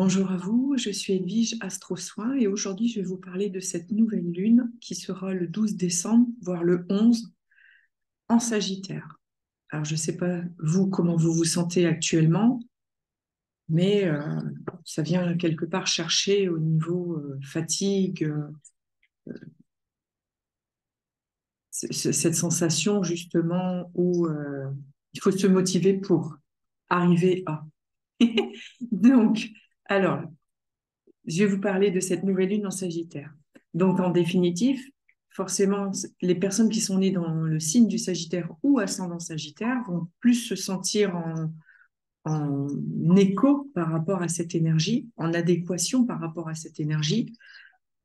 Bonjour à vous, je suis Edwige Astro Soin et aujourd'hui je vais vous parler de cette nouvelle lune qui sera le 12 décembre, voire le 11 en Sagittaire. Alors je ne sais pas vous comment vous vous sentez actuellement, mais ça vient quelque part chercher au niveau fatigue, cette sensation justement où il faut se motiver pour arriver à. Donc, alors, je vais vous parler de cette nouvelle lune en Sagittaire. Donc, en définitive, forcément, les personnes qui sont nées dans le signe du Sagittaire ou ascendant Sagittaire vont plus se sentir en écho par rapport à cette énergie, en adéquation par rapport à cette énergie.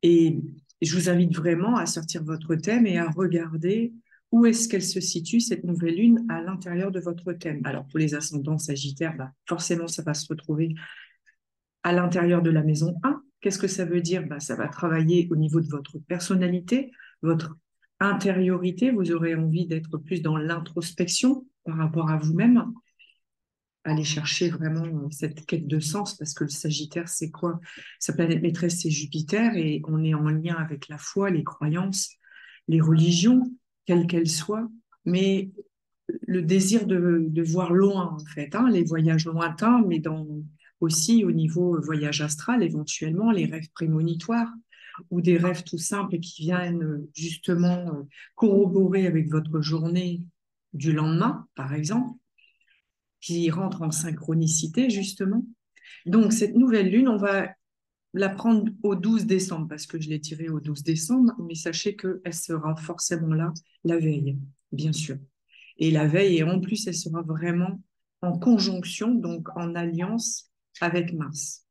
Et je vous invite vraiment à sortir votre thème et à regarder où est-ce qu'elle se situe, cette nouvelle lune, à l'intérieur de votre thème. Alors, pour les ascendants Sagittaires, bah, forcément, ça va se retrouver à l'intérieur de la maison 1. Qu'est-ce que ça veut dire? Bah, ça va travailler au niveau de votre personnalité, votre intériorité. Vous aurez envie d'être plus dans l'introspection par rapport à vous-même. Aller chercher vraiment cette quête de sens, parce que le Sagittaire, c'est quoi? Sa planète maîtresse, c'est Jupiter, et on est en lien avec la foi, les croyances, les religions, quelles qu'elles soient, mais le désir de voir loin, en fait, hein, les voyages lointains, mais aussi au niveau voyage astral, éventuellement, les rêves prémonitoires ou des rêves tout simples qui viennent justement corroborer avec votre journée du lendemain, par exemple, qui rentrent en synchronicité, justement. Donc, cette nouvelle lune, on va la prendre au 12 décembre, parce que je l'ai tirée au 12 décembre, mais sachez qu'elle sera forcément là la veille, bien sûr. Et la veille, et en plus, elle sera vraiment en conjonction, donc en alliance avec Mars.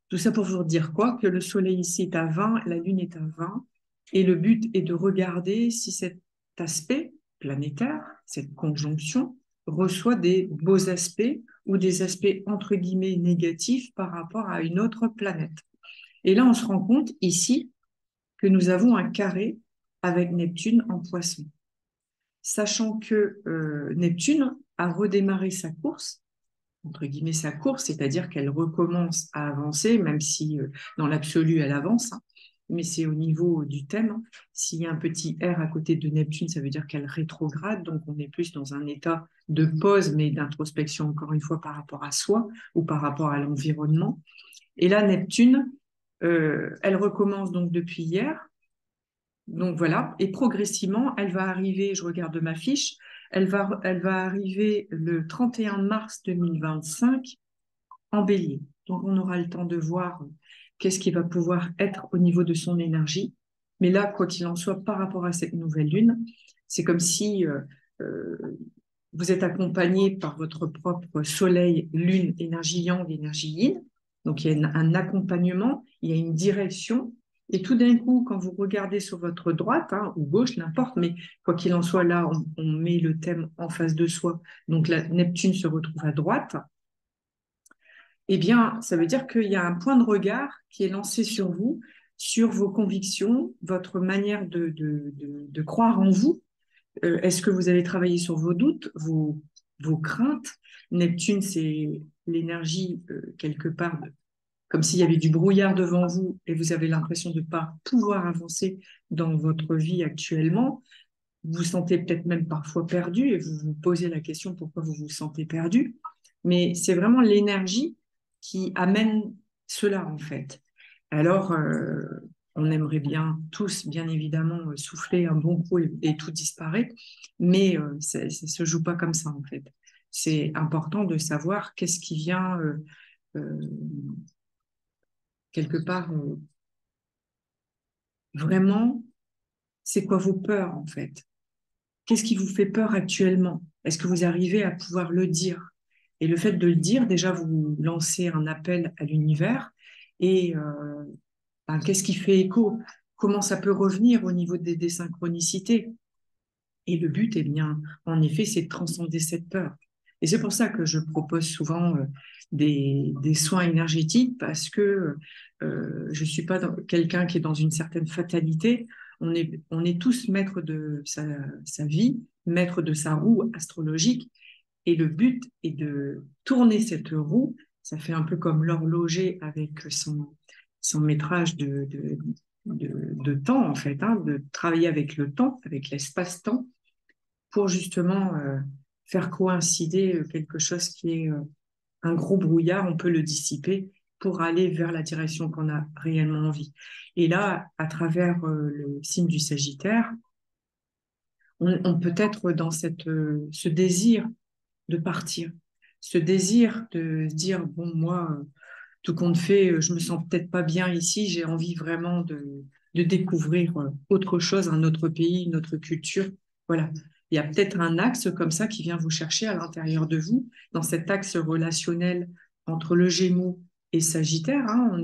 Tout ça pour vous dire quoi? Que le Soleil ici est à 20, la Lune est à 20, et le but est de regarder si cet aspect planétaire, cette conjonction, reçoit des beaux aspects ou des aspects entre guillemets négatifs par rapport à une autre planète. Et là, on se rend compte ici que nous avons un carré avec Neptune en Poisson, sachant que Neptune a redémarré sa course, entre guillemets sa course, c'est-à-dire qu'elle recommence à avancer, même si dans l'absolu elle avance, hein, mais c'est au niveau du thème. Hein. S'il y a un petit R à côté de Neptune, ça veut dire qu'elle rétrograde, donc on est plus dans un état de pause, mais d'introspection encore une fois par rapport à soi ou par rapport à l'environnement. Et là, Neptune, elle recommence donc depuis hier, donc voilà, et progressivement, elle va arriver, je regarde ma fiche, elle va arriver le 31 mars 2025 en bélier. Donc on aura le temps de voir qu'est-ce qui va pouvoir être au niveau de son énergie. Mais là, quoi qu'il en soit, par rapport à cette nouvelle lune, c'est comme si euh, vous êtes accompagné par votre propre soleil, lune, énergie yang, énergie yin. Donc il y a un accompagnement, il y a une direction. Et tout d'un coup, quand vous regardez sur votre droite hein, ou gauche, n'importe, mais quoi qu'il en soit, là, on met le thème en face de soi. Donc la Neptune se retrouve à droite. Eh bien, ça veut dire qu'il y a un point de regard qui est lancé sur vous, sur vos convictions, votre manière de croire en vous. Est-ce que vous avez travaillé sur vos doutes, vos craintes? Neptune, c'est l'énergie quelque part, comme s'il y avait du brouillard devant vous et vous avez l'impression de ne pas pouvoir avancer dans votre vie actuellement. Vous vous sentez peut-être même parfois perdu et vous vous posez la question pourquoi vous vous sentez perdu. Mais c'est vraiment l'énergie qui amène cela en fait. Alors, on aimerait bien tous, bien évidemment, souffler un bon coup et tout disparaît, mais ça ne se joue pas comme ça en fait. C'est important de savoir qu'est-ce qui vient euh, quelque part vraiment, c'est quoi vos peurs en fait. Qu'est-ce qui vous fait peur actuellement? Est-ce que vous arrivez à pouvoir le dire? Et le fait de le dire, déjà, vous lancez un appel à l'univers. Et ben, qu'est-ce qui fait écho? Comment ça peut revenir au niveau des synchronicités? Et le but, eh bien, en effet, c'est de transcender cette peur. Et c'est pour ça que je propose souvent des soins énergétiques parce que je ne suis pas quelqu'un qui est dans une certaine fatalité. On est tous maîtres de sa vie, maîtres de sa roue astrologique. Et le but est de tourner cette roue Ça fait un peu comme l'horloger avec son métrage de temps, en fait, hein, de travailler avec le temps, avec l'espace-temps, pour justement faire coïncider quelque chose qui est un gros brouillard, on peut le dissiper pour aller vers la direction qu'on a réellement envie. Et là, à travers le signe du Sagittaire, on peut être dans ce désir de partir, ce désir de se dire, bon, moi, tout compte fait, je me sens peut-être pas bien ici, j'ai envie vraiment de découvrir autre chose, un autre pays, une autre culture. Voilà. Il y a peut-être un axe comme ça qui vient vous chercher à l'intérieur de vous, dans cet axe relationnel entre le Gémeaux et Sagittaire. Hein,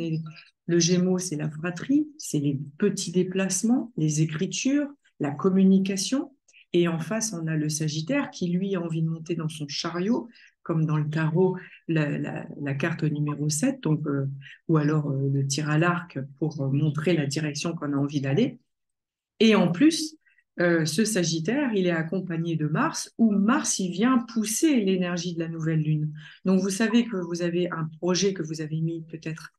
le Gémeaux, c'est la fratrie, c'est les petits déplacements, les écritures, la communication. Et en face, on a le Sagittaire qui, lui, a envie de monter dans son chariot, comme dans le tarot, la carte numéro 7, donc, ou alors le tir à l'arc pour montrer la direction qu'on a envie d'aller. Et en plus, ce Sagittaire, il est accompagné de Mars, où Mars, il vient pousser l'énergie de la nouvelle lune. Donc, vous savez que vous avez un projet que vous avez mis peut-être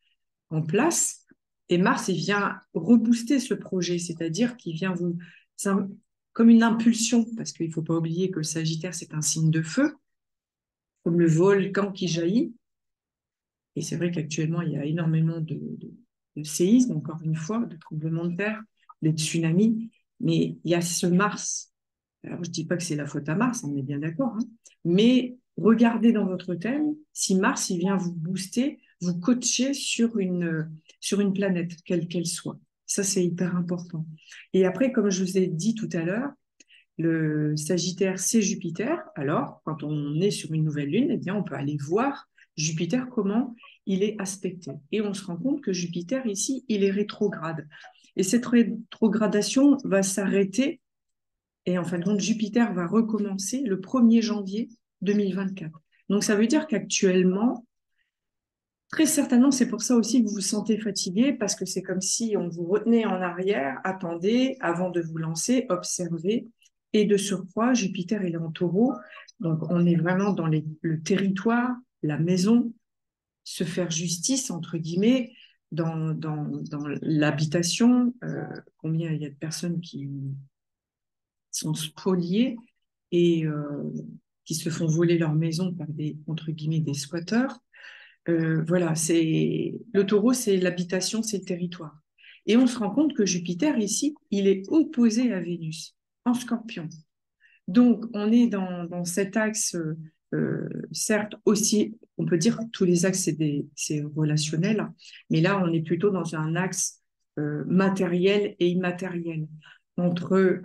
en place, et Mars, il vient rebooster ce projet, c'est-à-dire qu'il vient vous... comme une impulsion, parce qu'il ne faut pas oublier que le Sagittaire, c'est un signe de feu, comme le volcan qui jaillit. Et c'est vrai qu'actuellement, il y a énormément de séismes, encore une fois, de tremblements de terre, des tsunamis. Mais il y a ce Mars. Alors, je ne dis pas que c'est la faute à Mars, on est bien d'accord. Hein, mais regardez dans votre thème si Mars il vient vous booster, vous coacher sur une planète, quelle qu'elle soit. Ça, c'est hyper important. Et après, comme je vous ai dit tout à l'heure, le Sagittaire, c'est Jupiter. Alors, quand on est sur une nouvelle lune, eh bien, on peut aller voir Jupiter, comment il est aspecté. Et on se rend compte que Jupiter, ici, il est rétrograde. Et cette rétrogradation va s'arrêter. Et en fin de compte, Jupiter va recommencer le 1er janvier 2024. Donc, ça veut dire qu'actuellement, très certainement, c'est pour ça aussi que vous vous sentez fatigué, parce que c'est comme si on vous retenait en arrière, attendez, avant de vous lancer, observez. Et de surcroît, Jupiter, il est en taureau, donc on est vraiment dans le territoire, la maison, se faire justice, entre guillemets, dans l'habitation. Combien il y a de personnes qui sont spoliées et qui se font voler leur maison par des, entre guillemets, des squatteurs. Voilà, c'est le taureau, c'est l'habitation, c'est le territoire. Et on se rend compte que Jupiter, ici, il est opposé à Vénus, en scorpion. Donc, on est dans cet axe, certes aussi, on peut dire que tous les axes, c'est relationnel, mais là, on est plutôt dans un axe matériel et immatériel, entre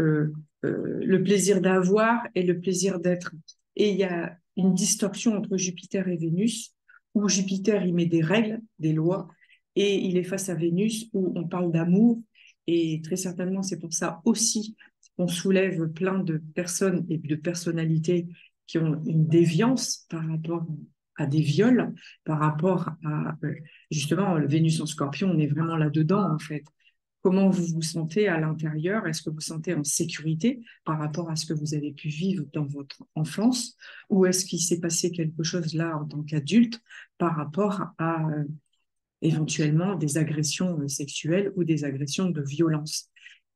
le plaisir d'avoir et le plaisir d'être. Et il y a une distorsion entre Jupiter et Vénus, où Jupiter, il met des règles, des lois, et il est face à Vénus, où on parle d'amour, et très certainement, c'est pour ça aussi on soulève plein de personnes et de personnalités qui ont une déviance par rapport à des viols, par rapport à justement le Vénus en Scorpion, on est vraiment là-dedans en fait. Comment vous vous sentez à l'intérieur? Est-ce que vous vous sentez en sécurité par rapport à ce que vous avez pu vivre dans votre enfance? Ou est-ce qu'il s'est passé quelque chose là en tant qu'adulte par rapport à éventuellement des agressions sexuelles ou des agressions de violence?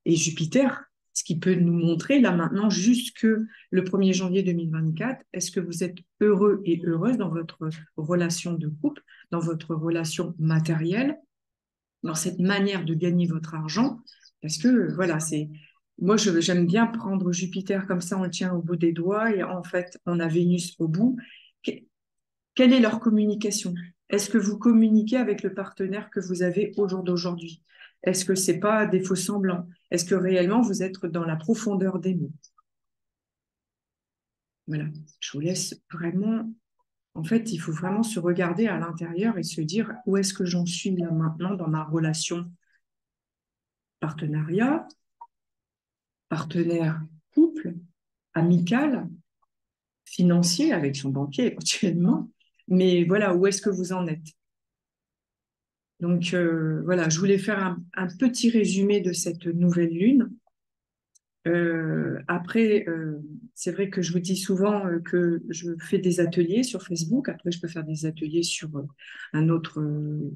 Et Jupiter, ce qui peut nous montrer là maintenant jusque le 1er janvier 2024, est-ce que vous êtes heureux et heureuse dans votre relation de couple, dans votre relation matérielle, dans cette manière de gagner votre argent? Parce que voilà, c'est moi j'aime bien prendre Jupiter comme ça, on le tient au bout des doigts et en fait on a Vénus au bout. Quelle est leur communication? Est-ce que vous communiquez avec le partenaire que vous avez au jour d'aujourd'hui? Est-ce que c'est pas des faux semblants? Est-ce que réellement vous êtes dans la profondeur des mots? Voilà, je vous laisse vraiment. En fait, il faut vraiment se regarder à l'intérieur et se dire où est-ce que j'en suis là maintenant dans ma relation partenariat, partenaire couple, amical, financier avec son banquier éventuellement. Mais voilà, où est-ce que vous en êtes? Donc voilà, je voulais faire un petit résumé de cette nouvelle lune Après, c'est vrai que je vous dis souvent que je fais des ateliers sur Facebook. Après, je peux faire des ateliers sur un autre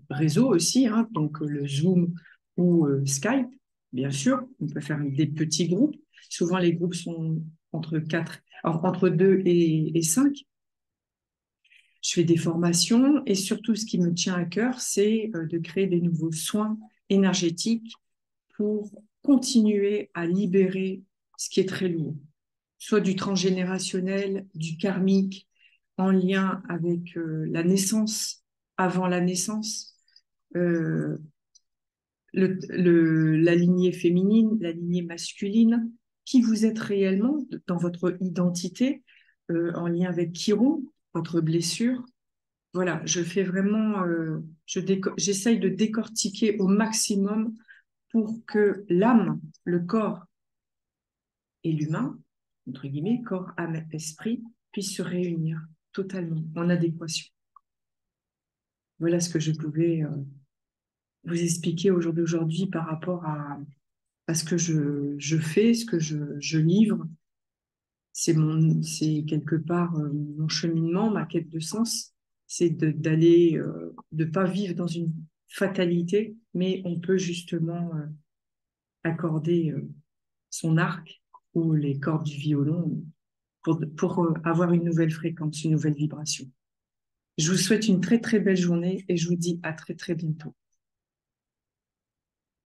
réseau aussi, hein, donc le Zoom ou Skype, bien sûr. On peut faire des petits groupes. Souvent, les groupes sont entre 4, entre 2 et 5. Je fais des formations et surtout, ce qui me tient à cœur, c'est de créer des nouveaux soins énergétiques pour continuer à libérer ce qui est très lourd, soit du transgénérationnel, du karmique, en lien avec la naissance, avant la naissance, euh, la lignée féminine, la lignée masculine, qui vous êtes réellement dans votre identité, en lien avec Chiron, votre blessure. Voilà, je fais vraiment, j'essaye de décortiquer au maximum pour que l'âme, le corps et l'humain, entre guillemets, corps, âme, esprit, puissent se réunir totalement en adéquation. Voilà ce que je pouvais vous expliquer au jour d'aujourd'hui par rapport à ce que je fais, ce que je livre. C'est quelque part mon cheminement, ma quête de sens, c'est d'aller, de pas vivre dans une fatalité, mais on peut justement accorder son arc ou les cordes du violon pour avoir une nouvelle fréquence, une nouvelle vibration. Je vous souhaite une très très belle journée et je vous dis à très très bientôt.